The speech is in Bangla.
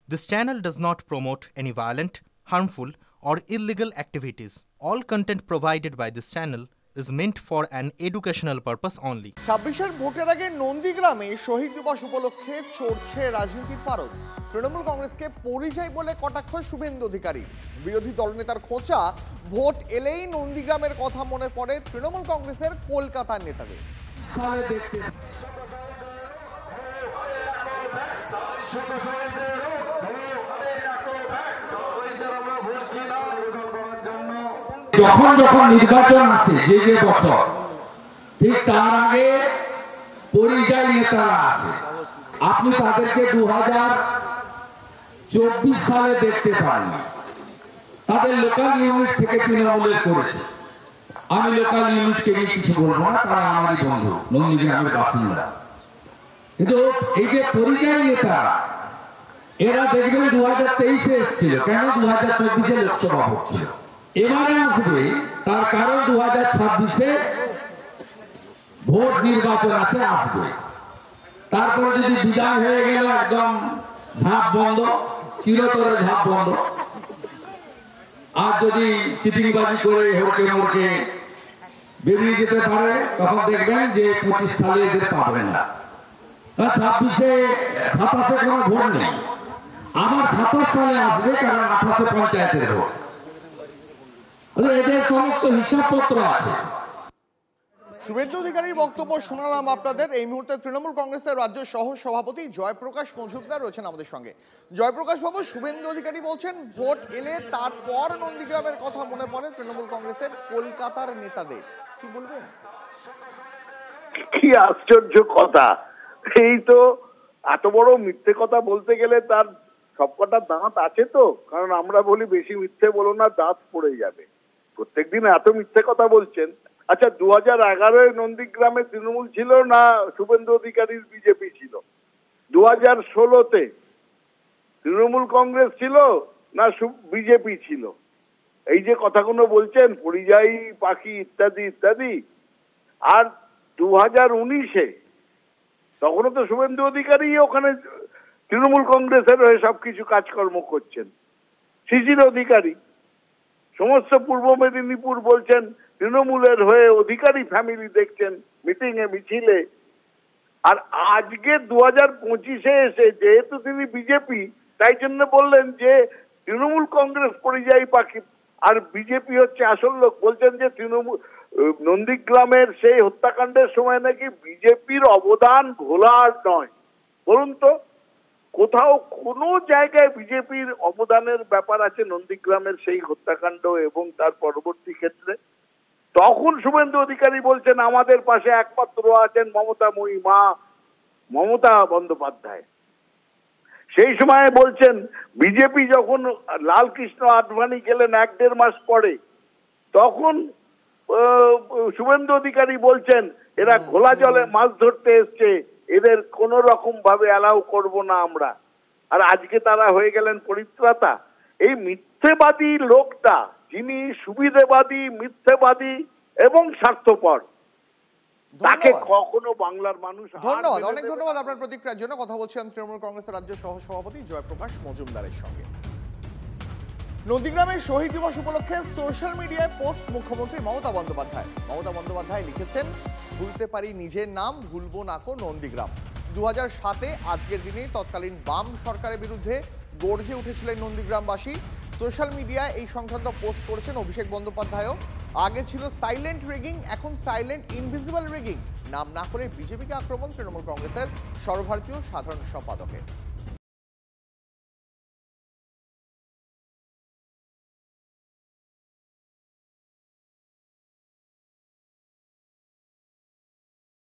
This channel does not promote any violent, harmful, or illegal activities. All content provided by this channel is meant for an educational purpose only. 26-এর ভোটের আগে নন্দীগ্রামে শহীদ দিবস উপলক্ষে চড়ছে রাজনীতির পারদ। তৃণমূল কংগ্রেসকে পরিযায়ী বলে কটাক্ষ শুভেন্দু অধিকারী। বিরোধী দলনেতার খোঁচা, ভোট এলেই নন্দীগ্রামের কথা মনে পড়ে তৃণমূল কংগ্রেসের কলকাতার নেতাদের। যখন যখন নির্বাচন আছে যে বছর, ঠিক তার আগে পরিযায়ী নেতারা আছে। আপনি তাদেরকে 2024 সালে দেখতে পান। তাদের লোকাল ইউনিট থেকে তৃণমূলের করেছে। আমি লোকাল ইউনিটকে নিয়ে কিছু বলবো না, তারা আমারই বন্ধু, নন্দীগ্রামের বাসিন্দা। কিন্তু এই যে পরিযায়ী নেতা, এরা দেখবেন 2023-এ এসেছিল, কেন 2024-এ লোকসভা ভোট ছিল। এবারে আসবে, তার কারণ 2026-এ ভোট নির্বাচন আছে, আসবে। তারপরে যদি বিদায় হয়ে গেল, একদম ঝাঁপ বন্ধ, চিরতরে ঝাঁপ বন্ধ। আর যদি চিটিংবাজি করে হরকে মরকে বেরিয়ে যেতে পারে, তখন দেখবেন যে 25 সালে এদের পাবেন না। 26-এ 27-এ কোনো ভোট নেই, আবার 27 সালে আসবে, কারণ 28-এ পঞ্চায়েতের ভোট। এদের সমস্ত হিসাবপত্র আছে। শুভেন্দু অধিকারীর বক্তব্য শোনালাম আপনাদের। এই মুহূর্তে তৃণমূল কংগ্রেসের রাজ্য সহ সভাপতি জয়প্রকাশ মজুমদার রয়েছেন আমাদের সঙ্গে। জয়প্রকাশ বাবু, শুভেন্দু অধিকারী বলছেন ভোট এলে তারপর নন্দীগ্রামের কথা মনে পড়ে তৃণমূল কংগ্রেসের কলকাতার নেতাদের, কি বলবেন? কি আশ্চর্য কথা! এই তো এত বড় মিথ্যে কথা বলতে গেলে তার সবকটা দাঁত আছে তো, কারণ আমরা বলি বেশি মিথ্যে বলো না, দাঁত পড়ে যাবে। প্রত্যেকদিন এত মিথ্যে কথা বলছেন। আচ্ছা, 2011-এ নন্দীগ্রামে তৃণমূল ছিল না শুভেন্দু অধিকারীর বিজেপি ছিল? 2016-তে তৃণমূল কংগ্রেস ছিল না বিজেপি ছিল? এই যে কথাগুলো বলছেন, পরিযায়ী পাখি ইত্যাদি ইত্যাদি। আর 2019-এ তখনও তো শুভেন্দু অধিকারী ওখানে তৃণমূল কংগ্রেসের হয়ে সবকিছু কাজকর্ম করছেন। শিশির অধিকারী সমস্ত পূর্ব মেদিনীপুর বলছেন তৃণমূলের হয়ে, অধিকারী ফ্যামিলি দেখছেন মিটিং এ মিছিলে। আর আজকে 2025-এ এসে যেহেতু তিনি বিজেপি, তাই জন্য বললেন যে তৃণমূল কংগ্রেস পরিযায়ী পাখি আর বিজেপি হচ্ছে আসল লোক। বলছেন যে তৃণমূল নন্দীগ্রামের সেই হত্যাকাণ্ডের সময় নাকি বিজেপির অবদান ভোলার নয়। বলুন তো, কোথাও কোনো জায়গায় বিজেপির অবদানের ব্যাপার আছে নন্দীগ্রামের সেই হত্যাকাণ্ড এবং তার পরবর্তী ক্ষেত্রে? তখন শুভেন্দু অধিকারী বলছেন আমাদের পাশে একমাত্র আছেন মমতাময়ী মা মমতা বন্দ্যোপাধ্যায়। সেই সময় বলছেন বিজেপি যখন লালকৃষ্ণ আডবাণী গেলেন 1-1.5 মাস পরে, তখন শুভেন্দু অধিকারী বলছেন এরা খোলা জলে মাছ ধরতে এসছে, এদের কোন রকম ভাবে অ্যালাউ করব না আমরা। আর আজকে তারা হয়ে গেলেন পরিত্রাতা। এই মিথ্যেবাদী লোকটা, যিনি সুবিধাবাদী, মিথ্যেবাদী এবং স্বার্থপর, তাকে কখনো বাংলার মানুষ। ধন্যবাদ, অনেক ধন্যবাদ আপনার প্রতিক্রিয়ার জন্য। কথা বলছিলাম তৃণমূল কংগ্রেসের রাজ্য সহ সভাপতি জয়প্রকাশ মজুমদারের সঙ্গে। নন্দীগ্রামের শহীদ দিবস উপলক্ষে সোশ্যাল মিডিয়ায় পোস্ট মুখ্যমন্ত্রী মমতা বন্দ্যোপাধ্যায়। মমতা বন্দ্যোপাধ্যায় লিখেছেন, ভুলতে পারি নিজের নাম, ভুলবো না কো নন্দীগ্রাম। 2007-এ আজকের দিনে তৎকালীন বাম সরকারের বিরুদ্ধে গর্জে উঠেছিলেন নন্দীগ্রামবাসী। সোশ্যাল মিডিয়ায় এই সংক্রান্ত পোস্ট করেছেন অভিষেক বন্দ্যোপাধ্যায়ও। আগে ছিল সাইলেন্ট রেগিং, এখন সাইলেন্ট ইনভিজিবল রেগিং। নাম না করে বিজেপিকে আক্রমণ তৃণমূল কংগ্রেসের সর্বভারতীয় সাধারণ সম্পাদকের।